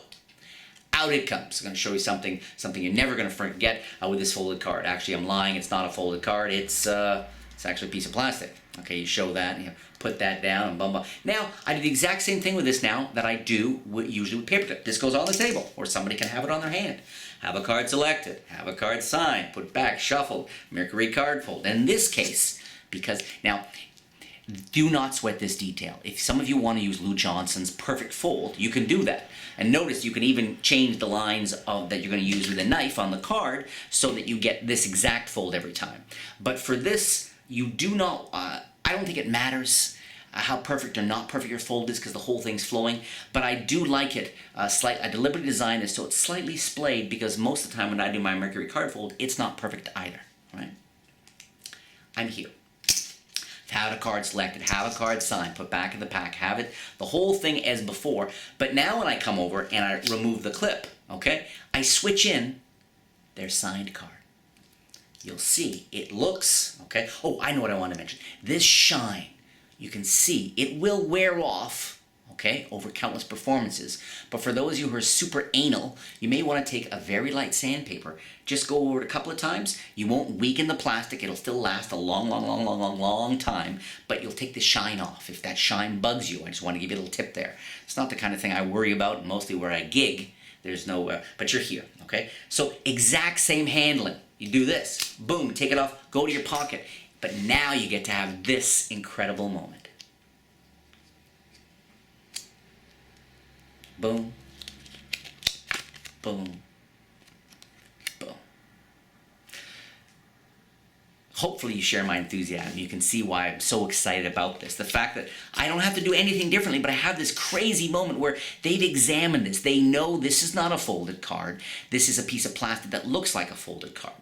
out it comes. I'm going to show you something you're never going to forget with this folded card. Actually, I'm lying. It's not a folded card. It's actually a piece of plastic. Okay, you show that, and you put that down, and bum bum. Now, I do the exact same thing with this now that I do usually with paperclip. This goes on the table, or somebody can have it on their hand. Have a card selected, have a card signed, put back, shuffled, Mercury card fold. And in this case, because now, do not sweat this detail. If some of you want to use Lou Johnson's perfect fold, you can do that. And notice you can even change the lines that you're going to use with a knife on the card so that you get this exact fold every time. But for this, you do not, I don't think it matters how perfect or not perfect your fold is because the whole thing's flowing, but I do like it I deliberately designed it so it's slightly splayed because most of the time when I do my Mercury card fold, it's not perfect either, right? I'm here. Have a card selected, have a card signed, put back in the pack, have it, the whole thing as before, but now when I come over and I remove the clip, okay, I switch in their signed card. You'll see, it looks, okay, oh, I know what I want to mention. This shine, you can see, it will wear off, okay, over countless performances. But for those of you who are super anal, you may want to take a very light sandpaper, just go over it a couple of times. You won't weaken the plastic, it'll still last a long time, but you'll take the shine off. If that shine bugs you, I just want to give you a little tip there. It's not the kind of thing I worry about, mostly where I gig. There's no, but you're here, okay? So exact same handling. You do this, boom, take it off, go to your pocket. But now you get to have this incredible moment. Boom, boom, boom. Hopefully you share my enthusiasm. You can see why I'm so excited about this. The fact that I don't have to do anything differently, but I have this crazy moment where they've examined this. They know this is not a folded card. This is a piece of plastic that looks like a folded card.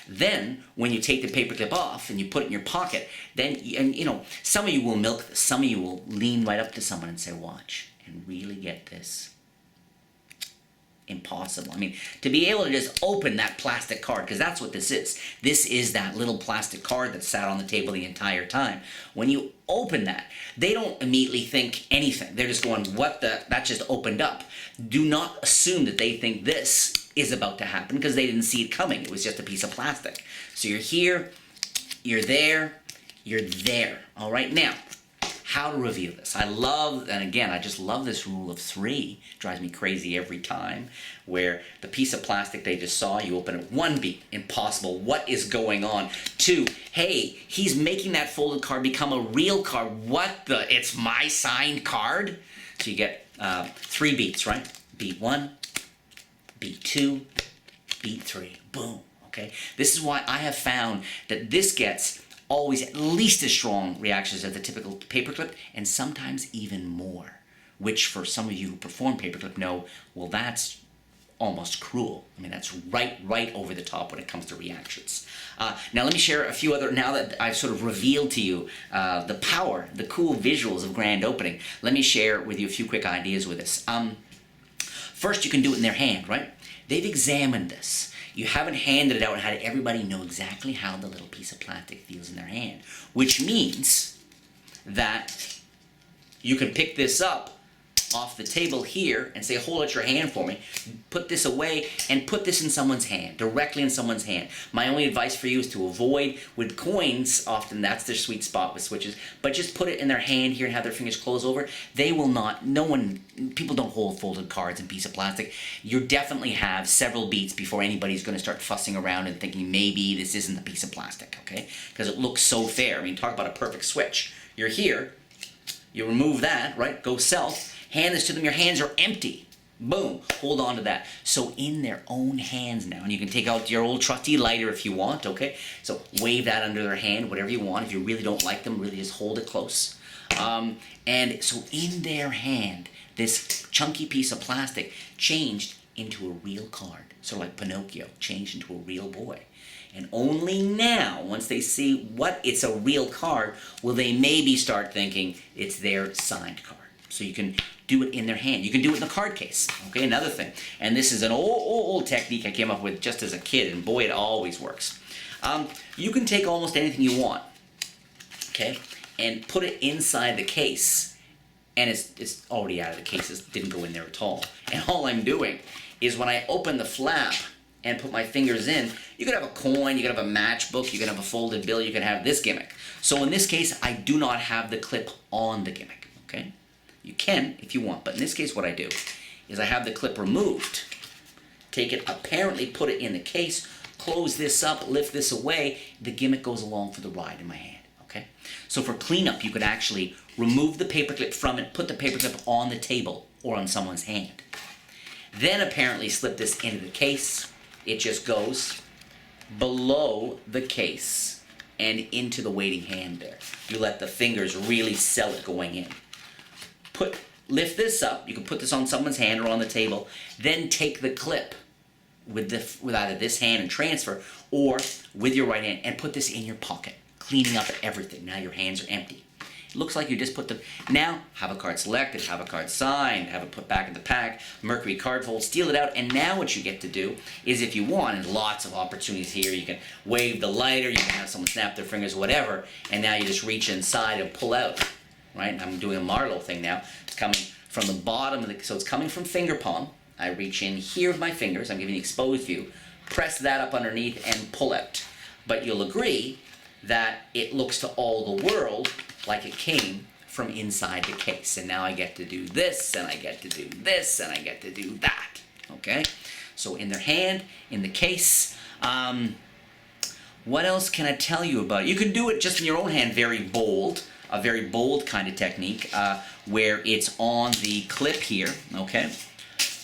Then, when you take the paperclip off and you put it in your pocket, then, and you know, some of you will milk this. Some of you will lean right up to someone and say, watch, and really get this. Impossible. I mean, to be able to just open that plastic card, because that's what this is. This is that little plastic card that sat on the table the entire time. When you open that, they don't immediately think anything. They're just going, what the, that just opened up. Do not assume that they think this is about to happen because they didn't see it coming. It was just a piece of plastic. So you're here, you're there, you're there. All right, now, how to reveal this. I love, and again, I just love this rule of 3. It drives me crazy every time, where the piece of plastic they just saw, you open it. 1 beat, impossible. What is going on? 2, hey, he's making that folded card become a real card. What the, it's my signed card? So you get 3 beats, right? Beat 1, beat 2, beat 3. Boom, okay? This is why I have found that this gets always at least as strong reactions as the typical paperclip, and sometimes even more, which for some of you who perform paperclip know, well, that's almost cruel. I mean, that's right over the top when it comes to reactions. Now let me share a few other, now that I've sort of revealed to you the power, the cool visuals of grand opening, let me share with you a few quick ideas with this. First, you can do it in their hand, right? They've examined this. you haven't handed it out and had everybody know exactly how the little piece of plastic feels in their hand. Which means that you can pick this up off the table here and say, hold out your hand for me, put this away, and put this in someone's hand, directly in someone's hand. My only advice for you is to avoid, with coins, often that's their sweet spot with switches, but just put it in their hand here and have their fingers close over. They will not, people don't hold folded cards in piece of plastic. You definitely have several beats before anybody's going to start fussing around and thinking maybe this isn't a piece of plastic, okay? Because it looks so fair. I mean, talk about a perfect switch. You're here, you remove that, right? Go self. Hand this to them, your hands are empty. Boom, hold on to that. So in their own hands now, and you can take out your old trusty lighter if you want, okay? So wave that under their hand, whatever you want. If you really don't like them, really just hold it close. And so in their hand, this chunky piece of plastic changed into a real card. Sort of like Pinocchio, changed into a real boy. And only now, once they see what it's a real card, will they maybe start thinking it's their signed card. So you can do it in their hand. You can do it in the card case. Okay, another thing. And this is an old technique I came up with just as a kid, and boy, it always works. You can take almost anything you want, okay, and put it inside the case, and it's already out of the case. It didn't go in there at all. And all I'm doing is when I open the flap and put my fingers in, you could have a coin, you could have a matchbook, you could have a folded bill, you could have this gimmick. So in this case, I do not have the clip on the gimmick, okay? You can if you want, but in this case what I do is I have the clip removed, take it, apparently put it in the case, close this up, lift this away, the gimmick goes along for the ride in my hand, okay? So for cleanup, you could actually remove the paperclip from it, put the paperclip on the table or on someone's hand. Then apparently slip this into the case. It just goes below the case and into the waiting hand there. You let the fingers really sell it going in. Lift this up, you can put this on someone's hand or on the table, then take the clip with either this hand and transfer, or with your right hand and put this in your pocket, cleaning up everything. Now your hands are empty. It looks like you just put them, now have a card selected, have a card signed, have it put back in the pack, Mercury card fold, steal it out, and now what you get to do is if you want, and lots of opportunities here, you can wave the lighter, you can have someone snap their fingers, whatever, and now you just reach inside and pull out. Right? I'm doing a Marlowe thing now. It's coming from the bottom of the, so it's coming from finger palm. I reach in here with my fingers. I'm giving the exposed view. Press that up underneath and pull out. But you'll agree that it looks to all the world like it came from inside the case. And now I get to do this, and I get to do this, and I get to do that. Okay? So in their hand, in the case. What else can I tell you about it? You can do it just in your own hand, very bold. A very bold kind of technique where it's on the clip here, okay?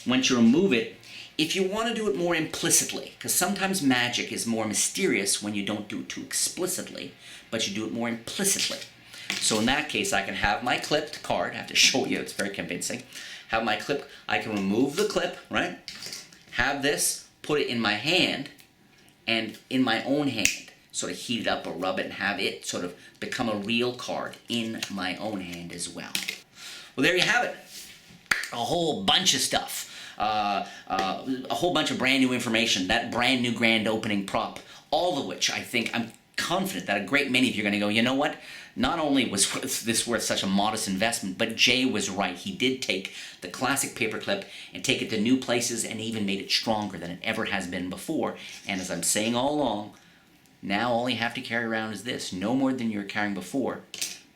Once you remove it, if you want to do it more implicitly, because sometimes magic is more mysterious when you don't do it too explicitly, but you do it more implicitly. So in that case, I can have my clipped card. I have to show you, it's very convincing. Have my clip, I can remove the clip, right? Have this, put it in my hand, and in my own hand, sort of heat it up or rub it and have it sort of become a real card in my own hand as well. Well, there you have it. A whole bunch of stuff. A whole bunch of brand new information. That brand new grand opening prop. All of which I think, I'm confident that a great many of you are going to go, you know what? Not only was this worth such a modest investment, but Jay was right. He did take the classic paperclip and take it to new places and even made it stronger than it ever has been before. And as I'm saying all along, now all you have to carry around is this, no more than you were carrying before,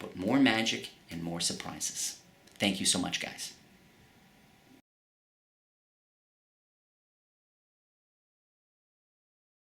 but more magic and more surprises. Thank you so much, guys.